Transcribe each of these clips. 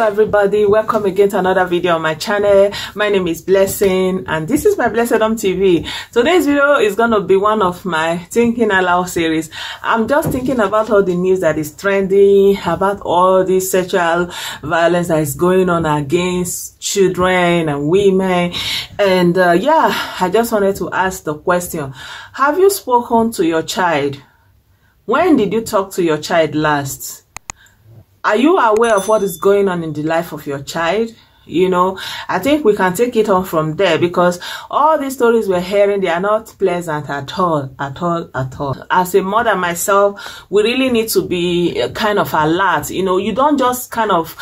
Hello everybody, welcome again to another video on my channel. My name is Blessing and this is my Blessedom TV. Today's video is going to be one of my thinking aloud series. I'm just thinking about all the news that is trending, about all this sexual violence that is going on against children and women. And yeah, I just wanted to ask the question, have you spoken to your child? When did you talk to your child last? Are you aware of what is going on in the life of your child? You know, I think we can take it on from there, because all these stories we're hearing, they are not pleasant at all. As a mother myself, we really need to be kind of alert. You know, you don't just kind of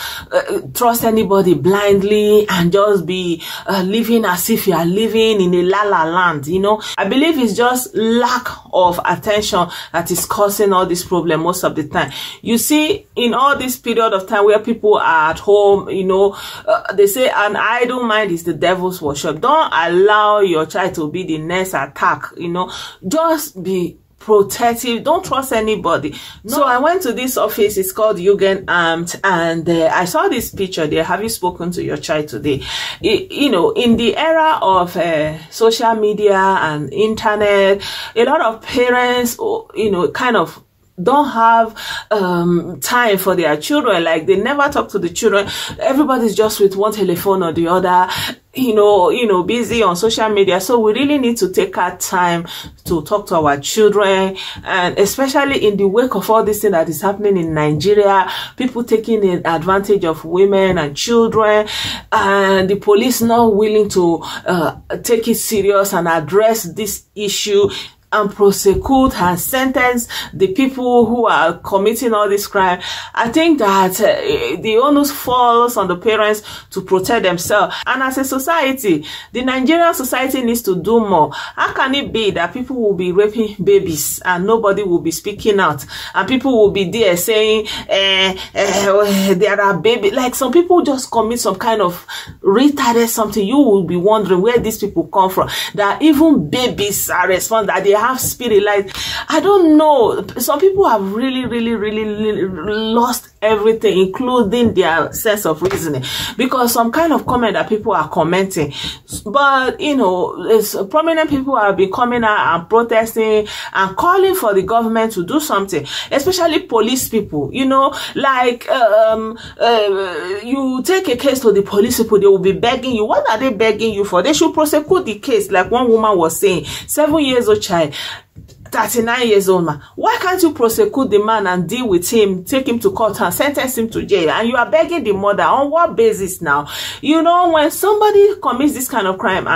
trust anybody blindly and just be living as if you are living in a la-la land. You know, I believe it's just lack of attention that is causing all this problem most of the time. You see, in all this period of time where people are at home, you know, they say an idle mind is the devil's workshop. Don't allow your child to be the next attack. You know, just be protective. Don't trust anybody. No. So I went to this office. It's called Jugendamt, and I saw this picture there. Have you spoken to your child today? You know, in the era of social media and internet, a lot of parents, you know, kind of don't have time for their children. Like, they never talk to the children. Everybody's just with one telephone or the other, you know, busy on social media. So we really need to take our time to talk to our children, and especially in the wake of all this thing that is happening in Nigeria, people taking advantage of women and children, and the police not willing to take it serious and address this issue and prosecute and sentence the people who are committing all this crime. I think that the onus falls on the parents to protect themselves. And as a society, the Nigerian society needs to do more. How can it be that people will be raping babies and nobody will be speaking out, and people will be there saying there are babies? Like, some people just commit some kind of retarded something. You will be wondering where these people come from, that even babies are responsible, that they have spirit. Like, I don't know, some people have really lost everything, including their sense of reasoning, because some kind of comment that people are commenting. But you know, prominent people have been coming out and protesting and calling for the government to do something, especially police people. You know, like you take a case to the police people, they will be begging you. What are they begging you for? They should prosecute the case. Like one woman was saying, 7 years old child, 39 years old man. Why can't you prosecute the man and deal with him, take him to court and sentence him to jail? And you are begging the mother. On what basis now? You know, when somebody commits this kind of crime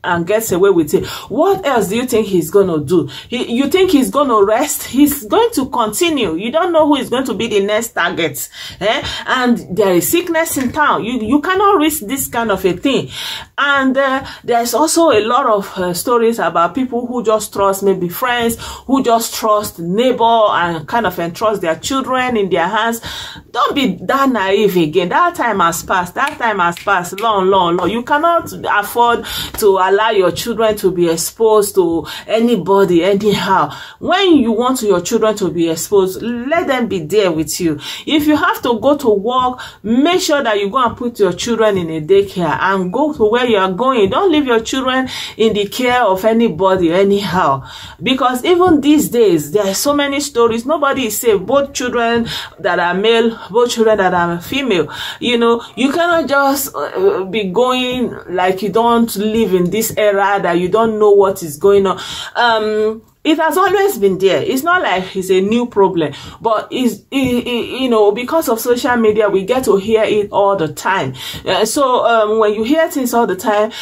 and gets away with it, what else do you think he's going to do? You think he's going to rest? He's going to continue. You don't know who is going to be the next target. And there is sickness in town. You cannot risk this kind of a thing. And there's also a lot of stories about people who just trust maybe friends, who just trust neighbor and kind of entrust their children in their hands. Don't be that naive again. That time has passed. That time has passed long. You cannot afford to allow your children to be exposed to anybody anyhow. When you want your children to be exposed, let them be there with you. If you have to go to work, make sure that you go and put your children in a daycare and go to where you are going. Don't leave your children in the care of anybody anyhow, because even these days there are so many stories. Nobody is safe, both children that are male, both children that are female. You know, you cannot just be going like you don't live in this era, that you don't know what is going on. It has always been there. It's not like it's a new problem, but you know, because of social media, we get to hear it all the time. So when you hear things all the time,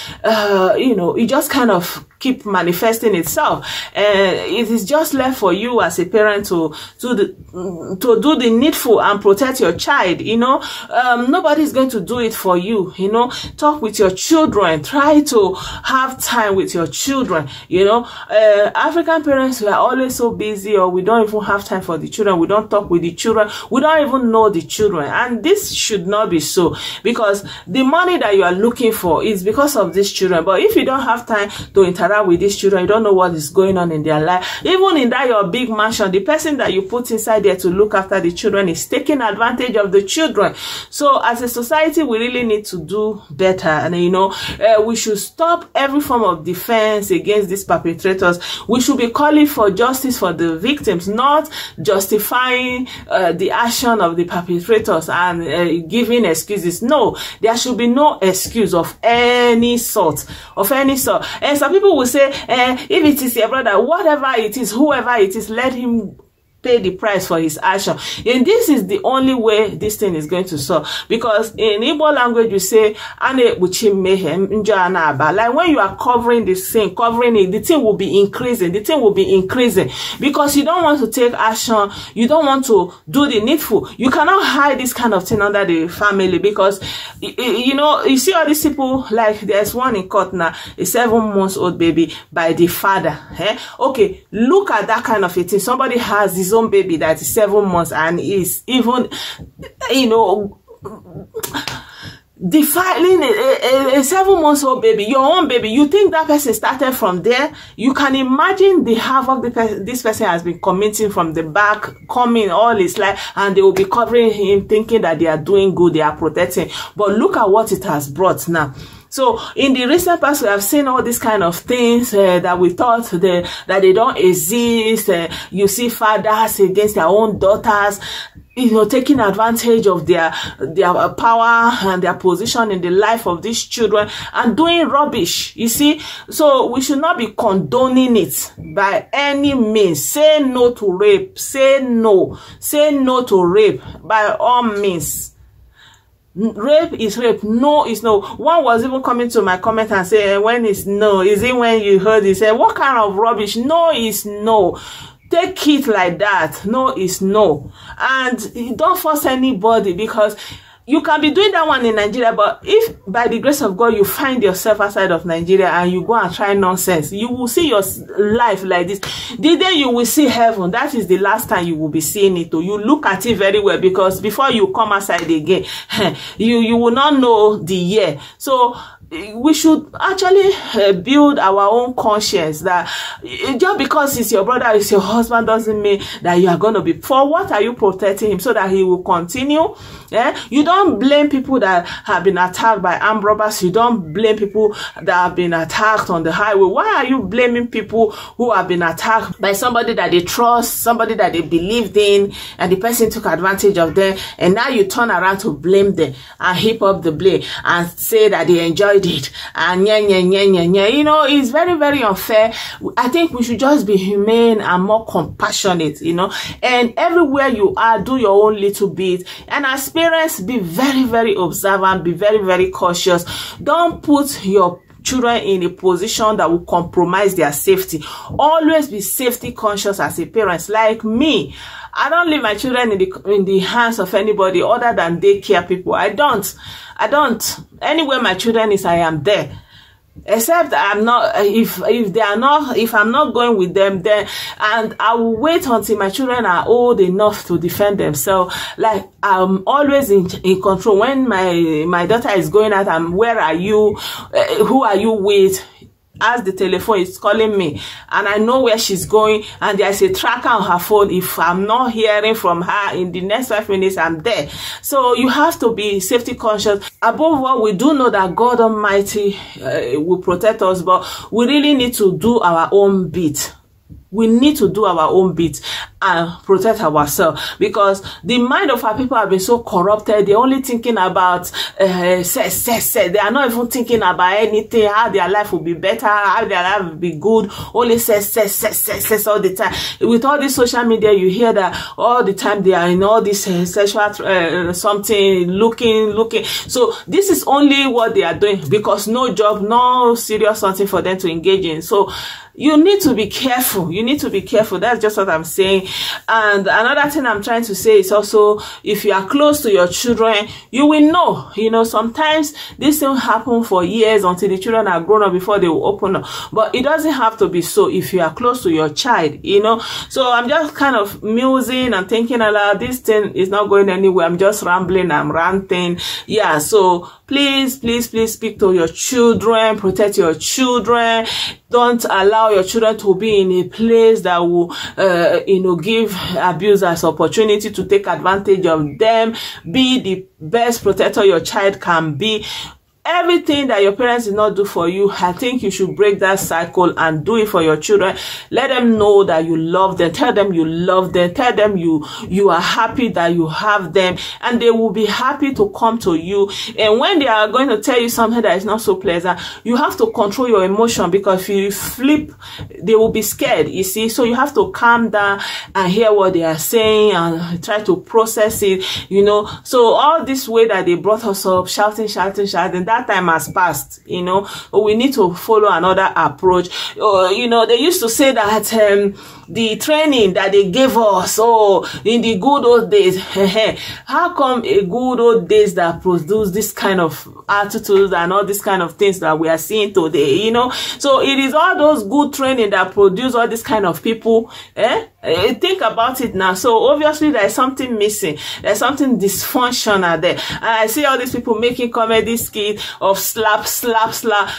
you know, it just kind of keep manifesting itself, and it is just left for you as a parent to do the needful and protect your child. You know, nobody is going to do it for you. You know, talk with your children, try to have time with your children. You know, African parents, we are always so busy, or we don't even have time for the children. We don't talk with the children. We don't even know the children, and this should not be so, because the money that you are looking for is because of these children. But if you don't have time to interact interact with these children. You don't know what is going on in their life. Even in that your big mansion, the person that you put inside there to look after the children is taking advantage of the children. So as a society, we really need to do better. And we should stop every form of defense against these perpetrators. We should be calling for justice for the victims, not justifying the action of the perpetrators and giving excuses. No, there should be no excuse of any sort. And some people will say, if it is your brother, whatever it is, whoever it is, let him pay the price for his action. And this is the only way this thing is going to solve. Because in Igbo language, you say, like when you are covering this thing, the thing will be increasing. The thing will be increasing. Because you don't want to take action. You don't want to do the needful. You cannot hide this kind of thing under the family. Because, you see all these people, like there's one in court now, a 7-month-old baby by the father. Okay, look at that kind of a thing. Somebody has his own baby that is 7 months and is even, defiling a 7-month-old baby, your own baby. You think that person started from there? You can imagine the havoc this person has been committing from the back, coming all his life, and they will be covering him, thinking that they are doing good, they are protecting. But look at what it has brought now. So in the recent past, we have seen all these kind of things that we thought that they don't exist. You see fathers against their own daughters, taking advantage of their power and their position in the life of these children and doing rubbish. You see, so we should not be condoning it by any means. Say no to rape. Say no to rape by all means. Rape is rape. No is no. One was even coming to my comment and saying, when is no? Is it when you heard it? Say, what kind of rubbish? No is no. Take it like that. No is no. And don't force anybody, because you can be doing that one in Nigeria, but if by the grace of God you find yourself outside of Nigeria and you go and try nonsense, you will see your life like this. The day you will see heaven, that is the last time you will be seeing it. You look at it very well, because before you come outside again, you will not know the year. So we should actually build our own conscience that just because it's your brother, it's your husband, doesn't mean that you are going to be. For what are you protecting him? So that he will continue? You don't blame people that have been attacked by armed robbers. You don't blame people that have been attacked on the highway. Why are you blaming people who have been attacked by somebody that they trust, somebody that they believed in, and the person took advantage of them, and now you turn around to blame them and heap up the blame and say that they enjoyed it and it's very, very unfair. I think we should just be humane and more compassionate, and everywhere you are, do your own little bit. And as parents, be very, very observant, be very, very cautious. Don't put your children in a position that will compromise their safety. Always be safety conscious as a parent. Like me, I don't leave my children in the hands of anybody other than daycare people. I don't. Anywhere my children is, I am there. Except I'm not, if I'm not going with them, then, and I will wait until my children are old enough to defend themselves. Like, I'm always in control. When my daughter is going out, where are you? Who are you with? As the telephone is calling me, and I know where she's going, and there's a tracker on her phone. If I'm not hearing from her in the next 5 minutes, I'm there. So you have to be safety conscious. Above all, we do know that God Almighty will protect us, but we really need to do our own bit. We need to do our own bit and protect ourselves, because the mind of our people have been so corrupted. They're only thinking about sex. They are not even thinking about anything, how their life will be better, how their life will be good. Only sex all the time. With all this social media, you hear that all the time they are in all this sexual something, looking. So this is only what they are doing, because no job, no serious something for them to engage in. So you need to be careful. You need to be careful. That's just what I'm saying. And another thing I'm trying to say is also, if you are close to your children, you will know, you know, sometimes this thing happen for years until the children are grown up before they will open up. But it doesn't have to be so if you are close to your child, you know. So I'm just kind of musing and thinking aloud. This thing is not going anywhere. I'm just rambling, I'm ranting. Yeah, so please speak to your children, protect your children. Don't allow your children to be in a place that will, you know, give abusers opportunity to take advantage of them. Be the best protector your child can be. Everything that your parents did not do for you, I think you should break that cycle and do it for your children. Let them know that you love them. Tell them you love them. Tell them you are happy that you have them, and they will be happy to come to you. And when they are going to tell you something that is not so pleasant, you have to control your emotion, because if you flip, they will be scared, you see. So you have to calm down and hear what they are saying and try to process it, you know. So all this way that they brought us up, shouting, that time has passed, you know. We need to follow another approach. You know, they used to say that the training that they gave us, in the good old days, how come a good old days that produce this kind of attitudes and all these kind of things that we are seeing today, you know? So it is all those good training that produce all this kind of people. Think about it now. So obviously there is something missing. There's something dysfunctional there. And I see all these people making comedy skits of slap.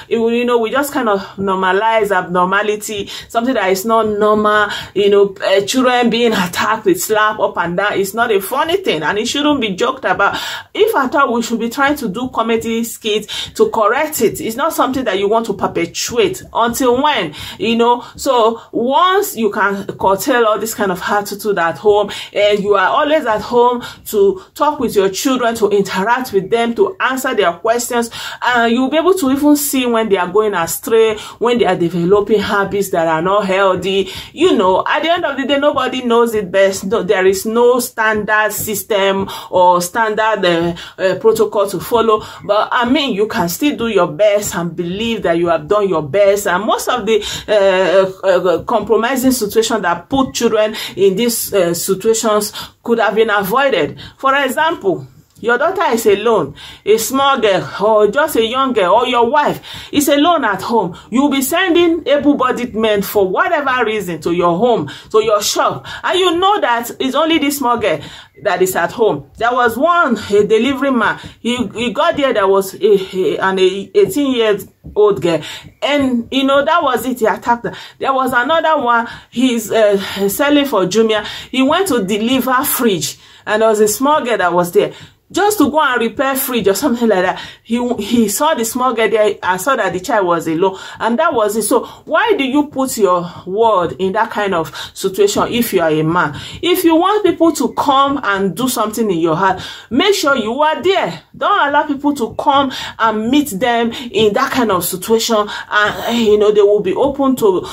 You know, we just kind of normalize abnormality, something that is not normal. You know, children being attacked with slap up and down is not a funny thing, and it shouldn't be joked about. If at all, we should be trying to do comedy skits to correct it. It's not something that you want to perpetuate. Until when, you know? So once you can curtail all this kind of attitude at home, and you are always at home to talk with your children, to interact with them, to answer their questions, and you'll be able to even see when they are going astray, when they are developing habits that are not healthy. You know, at the end of the day, nobody knows it best. No, there is no standard system or standard protocol to follow. But I mean, you can still do your best and believe that you have done your best. And most of the compromising situations that put children in these situations could have been avoided. For example, your daughter is alone, a small girl, or just a young girl, or your wife is alone at home. You'll be sending able-bodied men for whatever reason to your home, to your shop, and you know that it's only this small girl that is at home. There was a delivery man. He got there. There was an 18-year-old girl, and you know that was it. He attacked her. There was another one. He's selling for Jumia. He went to deliver fridge, and there was a small girl that was there, just to go and repair fridge or something like that. He saw the small girl there and saw that the child was alone, and that was it. So why do you put your word in that kind of situation if you are a man? If you want people to come and do something in your heart, make sure you are there. Don't allow people to come and meet them in that kind of situation, and you know, they will be open to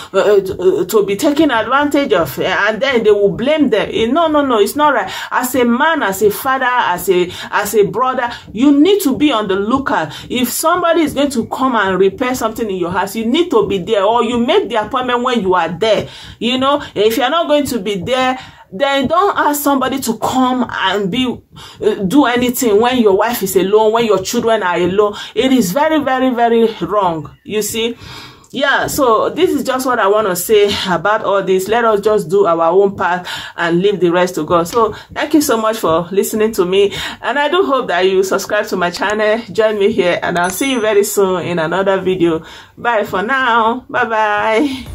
be taken advantage of, and then they will blame them. No, it's not right. As a man, as a father, as a brother, you need to be on the lookout. If somebody is going to come and repair something in your house, you need to be there, or you make the appointment when you are there. You know, if you're not going to be there, then don't ask somebody to come and do anything when your wife is alone, when your children are alone. It is very, very, very wrong, you see. Yeah, so this is just what I want to say about all this. Let us just do our own part and leave the rest to God. So thank you so much for listening to me, and I do hope that you subscribe to my channel, join me here, and I'll see you very soon in another video. Bye for now. Bye bye.